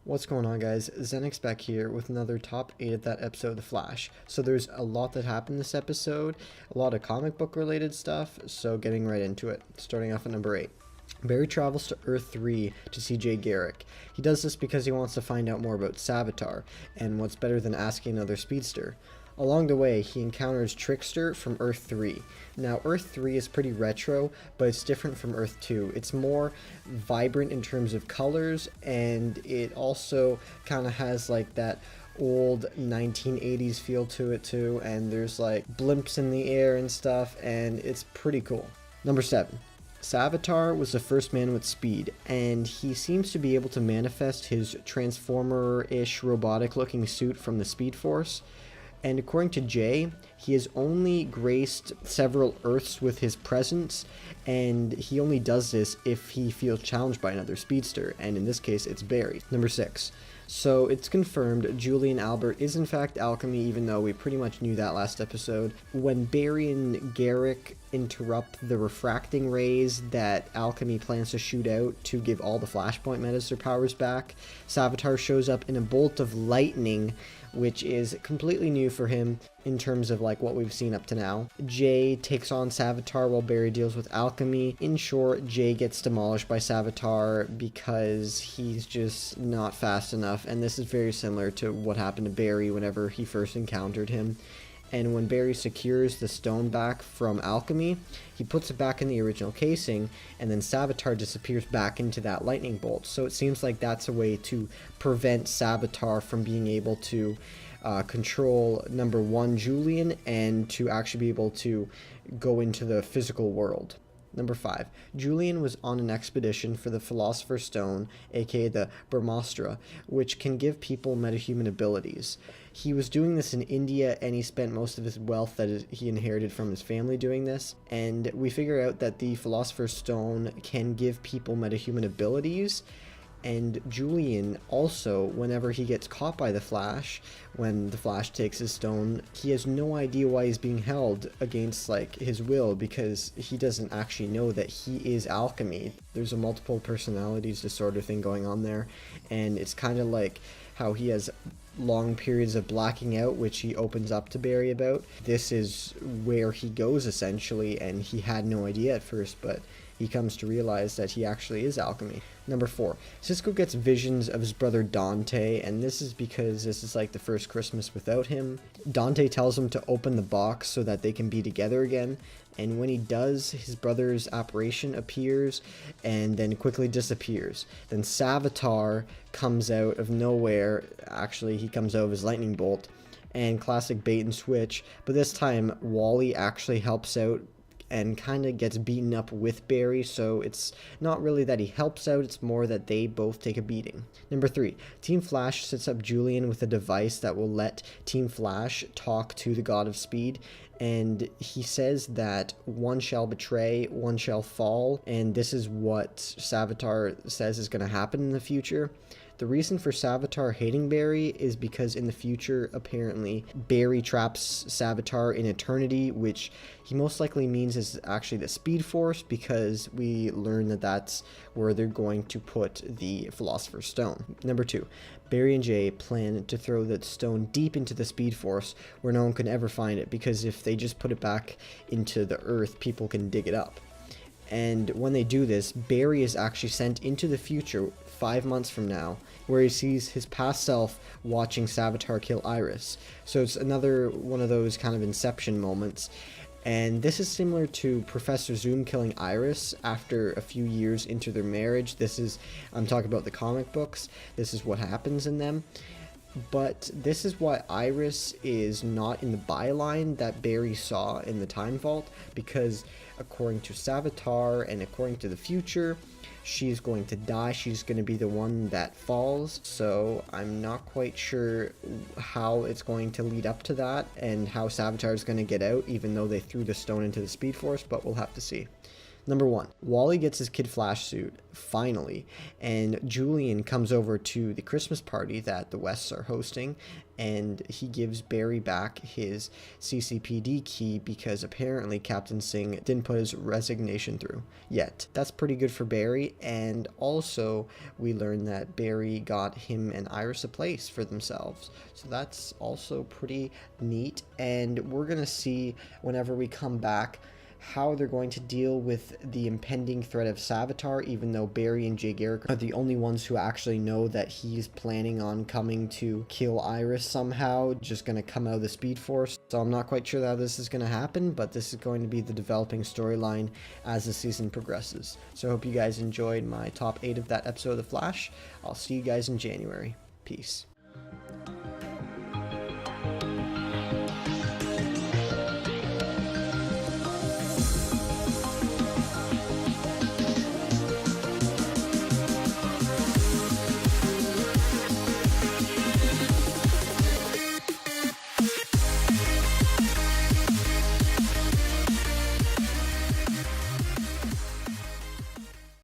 What's going on, guys? Zenix back here with another top 8 of that episode of The Flash. So there's a lot that happened this episode, a lot of comic book related stuff, so getting right into it. Starting off at number 8. Barry travels to Earth 3 to see Jay Garrick. He does this because he wants to find out more about Savitt, and what's better than asking another speedster. Along the way, he encounters Trickster from Earth 3. Now, Earth 3 is pretty retro, but it's different from Earth 2. It's more vibrant in terms of colors, and it also kind of has like that old 1980s feel to it too, and there's like blimps in the air and stuff, and it's pretty cool. Number 7. Savitt was the first man with speed, and he seems to be able to manifest his Transformer-ish robotic-looking suit from the Speed Force. And according to Jay, he has only graced several Earths with his presence, and he only does this if he feels challenged by another speedster, and in this case it's Barry. Number 6. So it's confirmed Julian Albert is in fact alchemy, even though we pretty much knew that last episode. When Barry and Garrick interrupt the refracting rays that alchemy plans to shoot out to give all the Flashpoint metas their powers back, Savitt shows up in a bolt of lightning, which is completely new for him in terms of like what we've seen up to now. Jay takes on Savitt while Barry deals with alchemy. In short, Jay gets demolished by Savitt because he's just not fast enough, and this is very similar to what happened to Barry whenever he first encountered him. And when Barry secures the stone back from alchemy, he puts it back in the original casing, and then Savitt disappears back into that lightning bolt. So it seems like that's a way to prevent Savitt from being able to control number 1, Julian, and to actually be able to go into the physical world. Number 5. Julian was on an expedition for the Philosopher's Stone, aka the Brahmastra, which can give people metahuman abilities. He was doing this in India, and he spent most of his wealth that he inherited from his family doing this. And we figure out that the Philosopher's Stone can give people metahuman abilities. And Julian also, whenever he gets caught by the Flash, when the Flash takes his stone, he has no idea why he's being held against like his will, because he doesn't actually know that he is alchemy. There's a multiple personalities disorder thing going on there, and it's kind of like how he has long periods of blacking out, which he opens up to Barry about. This is where he goes essentially, and he had no idea at first, but he comes to realize that he actually is alchemy. Number 4. Cisco gets visions of his brother Dante, and this is because this is like the first Christmas without him. Dante tells him to open the box so that they can be together again, and when he does, his brother's apparition appears and then quickly disappears. Then Savitt comes out of nowhere. Actually, he comes out of his lightning bolt, and classic bait and switch, but this time Wally actually helps out and kind of gets beaten up with Barry, so it's not really that he helps out, it's more that they both take a beating. Number 3. Team Flash sets up Julian with a device that will let Team Flash talk to the God of Speed, and he says that one shall betray, one shall fall, and this is what Savitt says is going to happen in the future. The reason for Savitt hating Barry is because in the future, apparently, Barry traps Savitt in eternity, which he most likely means is actually the Speed Force, because we learn that that's where they're going to put the Philosopher's Stone. Number 2. Barry and Jay plan to throw the stone deep into the Speed Force where no one can ever find it, because if they just put it back into the earth, people can dig it up. And when they do this, Barry is actually sent into the future 5 months from now, where he sees his past self watching Savitt kill Iris. So it's another one of those kind of Inception moments. And this is similar to Professor Zoom killing Iris after a few years into their marriage. I'm talking about the comic books. This is what happens in them. But this is why Iris is not in the byline that Barry saw in the Time Vault, because according to Savitt and according to the future, she's going to die. She's going to be the one that falls. So I'm not quite sure how it's going to lead up to that and how Savitt is going to get out, even though they threw the stone into the Speed Force, but we'll have to see. Number 1, Wally gets his Kid Flash suit, finally, and Julian comes over to the Christmas party that the Wests are hosting, and he gives Barry back his CCPD key because apparently Captain Singh didn't put his resignation through yet. That's pretty good for Barry, and also we learn that Barry got him and Iris a place for themselves. So that's also pretty neat, and we're going to see whenever we come back how they're going to deal with the impending threat of Savitar, even though Barry and Jay Garrick are the only ones who actually know that he's planning on coming to kill Iris somehow, just going to come out of the Speed Force. So I'm not quite sure how this is going to happen, but this is going to be the developing storyline as the season progresses. So I hope you guys enjoyed my top 8 of that episode of The Flash. I'll see you guys in January. Peace.